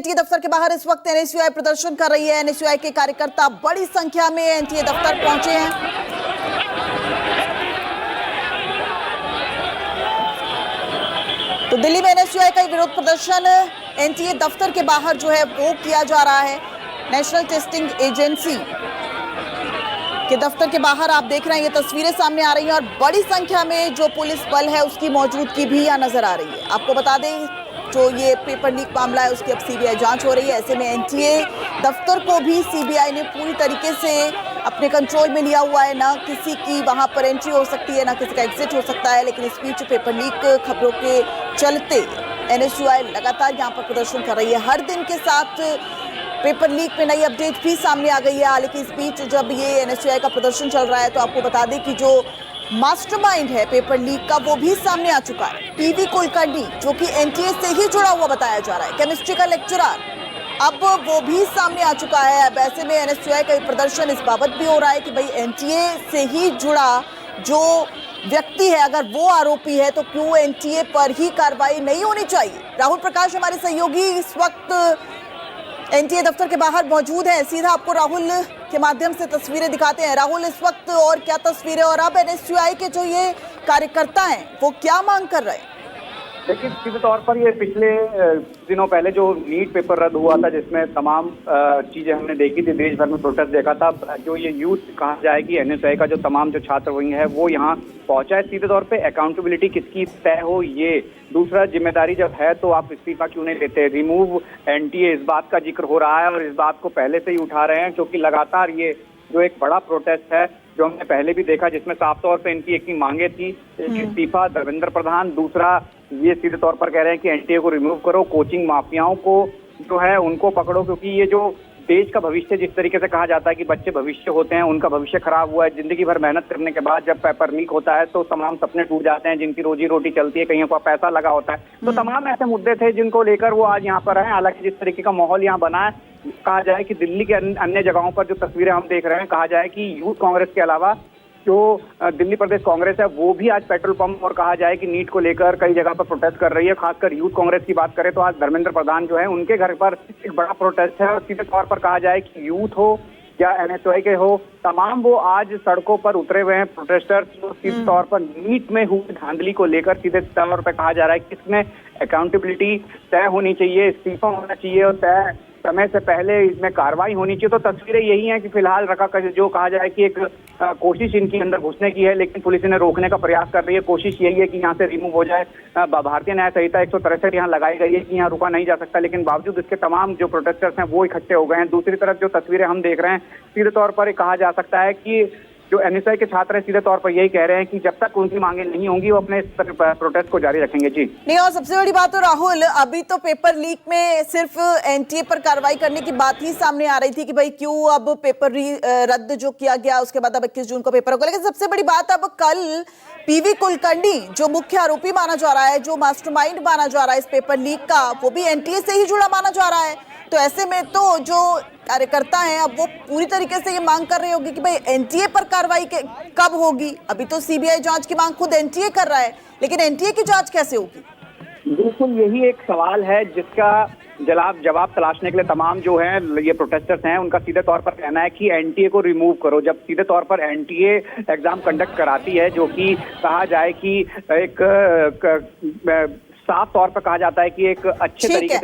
NTA दफ्तर के बाहर इस वक्त एनएसयूआई प्रदर्शन कर रही है। एनएसयूआई के कार्यकर्ता बड़ी संख्या में एनटीए दफ्तर पहुंचे हैं। तो दिल्ली में एनएसयूआई का विरोध प्रदर्शन एनटीए दफ्तर के बाहर जो है वो किया जा रहा है। नेशनल टेस्टिंग एजेंसी के दफ्तर के बाहर आप देख रहे हैं, ये तस्वीरें सामने आ रही हैं और बड़ी संख्या में जो पुलिस बल है उसकी मौजूदगी भी यहाँ नजर आ रही है। आपको बता दें, जो ये पेपर लीक मामला है उसकी अब सीबीआई जांच हो रही है। ऐसे में एनटीए दफ्तर को भी सीबीआई ने पूरी तरीके से अपने कंट्रोल में लिया हुआ है। ना किसी की वहां पर एंट्री हो सकती है, ना किसी का एग्जिट हो सकता है। लेकिन इस बीच पेपर लीक खबरों के चलते एनएसयूआई लगातार यहाँ पर प्रदर्शन कर रही है। हर दिन के साथ पेपर लीक में नई अपडेट भी सामने आ गई है। हालांकि इस बीच जब ये एनएसयूआई का प्रदर्शन चल रहा है तो आपको बता दें कि जो मास्टरमाइंड है पेपर लीक का वो भी सामने आ चुका है। पीवी कुलकर्णी, जो कि एनटीए से ही जुड़ा हुआ बताया जा रहा है, केमिस्ट्री का लेक्चरर, अब वो भी सामने आ चुका है। अब ऐसे में एनएसयूआई का प्रदर्शन इस बाबत भी हो रहा है कि भाई एनटीए से ही जुड़ा जो व्यक्ति है, अगर वो आरोपी है तो क्यों एनटीए पर ही कार्रवाई नहीं होनी चाहिए। राहुल प्रकाश हमारे सहयोगी इस वक्त एनटीए दफ्तर के बाहर मौजूद है। सीधा आपको राहुल के माध्यम से तस्वीरें दिखाते हैं। राहुल, इस वक्त और क्या तस्वीरें और अब एनएसयूआई के जो ये कार्यकर्ता हैं वो क्या मांग कर रहे हैं? देखिए, सीधे तौर पर ये पिछले दिनों पहले जो नीट पेपर रद्द हुआ था, जिसमें तमाम चीजें हमने देखी थी, देश भर में प्रोटेस्ट देखा था। जो ये यूथ कहा जाए कि एनएसयूआई का जो तमाम जो छात्र वर्ग है वो यहाँ पहुंचा है। सीधे तौर पे अकाउंटेबिलिटी किसकी तय हो, ये दूसरा जिम्मेदारी जब है तो आप इस्तीफा क्यों नहीं देते, रिमूव एनटीए, इस बात का जिक्र हो रहा है और इस बात को पहले से ही उठा रहे हैं, क्योंकि लगातार ये जो एक बड़ा प्रोटेस्ट है जो हमने पहले भी देखा, जिसमें साफ तौर पे इनकी एक ही मांगे थी, एक इस्तीफा धर्मेंद्र प्रधान, दूसरा ये सीधे तौर पर कह रहे हैं कि एनटीए को रिमूव करो, कोचिंग माफियाओं को जो है उनको पकड़ो, क्योंकि ये जो देश का भविष्य, जिस तरीके से कहा जाता है कि बच्चे भविष्य होते हैं, उनका भविष्य खराब हुआ है। जिंदगी भर मेहनत करने के बाद जब पेपर लीक होता है तो तमाम सपने टूट जाते हैं, जिनकी रोजी रोटी चलती है, कहीं का पैसा लगा होता है। तो तमाम ऐसे मुद्दे थे जिनको लेकर वो आज यहाँ पर आए। हालांकि जिस तरीके का माहौल यहाँ बना है, कहा जाए कि दिल्ली के अन्य जगहों पर जो तस्वीरें हम देख रहे हैं, कहा जाए कि यूथ कांग्रेस के अलावा जो दिल्ली प्रदेश कांग्रेस है वो भी आज पेट्रोल पंप और कहा जाए कि नीट को लेकर कई जगह पर प्रोटेस्ट कर रही है। खासकर यूथ कांग्रेस की बात करें तो आज धर्मेंद्र प्रधान जो है उनके घर पर एक बड़ा प्रोटेस्ट है। और सीधे तौर पर कहा जाए कि यूथ हो या एनएसयूआई के हो, तमाम वो आज सड़कों पर उतरे हुए हैं प्रोटेस्टर्स। तो सीधे तौर पर नीट में हुई धांधली को लेकर सीधे तौर पर कहा जा रहा है कि इसमें अकाउंटेबिलिटी तय होनी चाहिए, इस्तीफा होना चाहिए और तय समय से पहले इसमें कार्रवाई होनी चाहिए। तो तस्वीरें यही हैं कि फिलहाल रखा जो कहा जाए कि एक कोशिश इनके अंदर घुसने की है, लेकिन पुलिस इन्हें रोकने का प्रयास कर रही है। कोशिश यही है कि यहाँ से रिमूव हो जाए। भारतीय न्याय संहिता 163 यहाँ लगाई गई है कि यहाँ रुका नहीं जा सकता, लेकिन बावजूद इसके तमाम जो प्रोटेस्टर्स हैं वो इकट्ठे हो गए हैं। दूसरी तरफ जो तस्वीरें हम देख रहे हैं, सीधे तौर पर कहा जा सकता है कि जो एनएसयूआई के छात्र हैं सीधे तौर पर यही कह रहे हैं कि जब तक उनकी मांगे नहीं होंगी वो अपने प्रोटेस्ट को जारी रखेंगे। जी नहीं, और सबसे बड़ी बात तो राहुल, अभी तो पेपर लीक में सिर्फ एनटीए पर कार्रवाई करने की बात ही सामने आ रही थी कि भाई क्यों अब पेपर रद्द जो किया गया, उसके बाद अब 21 जून को पेपर होगा। लेकिन सबसे बड़ी बात, अब कल पीवी कुलकर्णी जो मुख्य आरोपी माना जा रहा है, जो मास्टरमाइंड माना जा रहा है इस पेपर लीक का, वो भी एनटीए से ही जुड़ा माना जा रहा है। तो ऐसे में तो जो कार्यकर्ता हैं अब वो पूरी तरीके से ये मांग कर रहे होंगे कि भाई एनटीए पर कार्रवाई कब होगी। अभी तो सीबीआई जांच की मांग खुद एनटीए कर रहा है, लेकिन एनटीए की जांच कैसे होगी? बिल्कुल यही एक सवाल है जिसका जवाब तलाशने के लिए तमाम जो हैं ये प्रोटेस्टर्स हैं उनका सीधे तौर पर कहना है कि एनटीए को रिमूव करो। जब सीधे तौर पर एनटीए एग्जाम कंडक्ट कराती है, जो कि कहा जाए कि एक साफ तौर पर कहा जाता है कि एक अच्छे तरीके से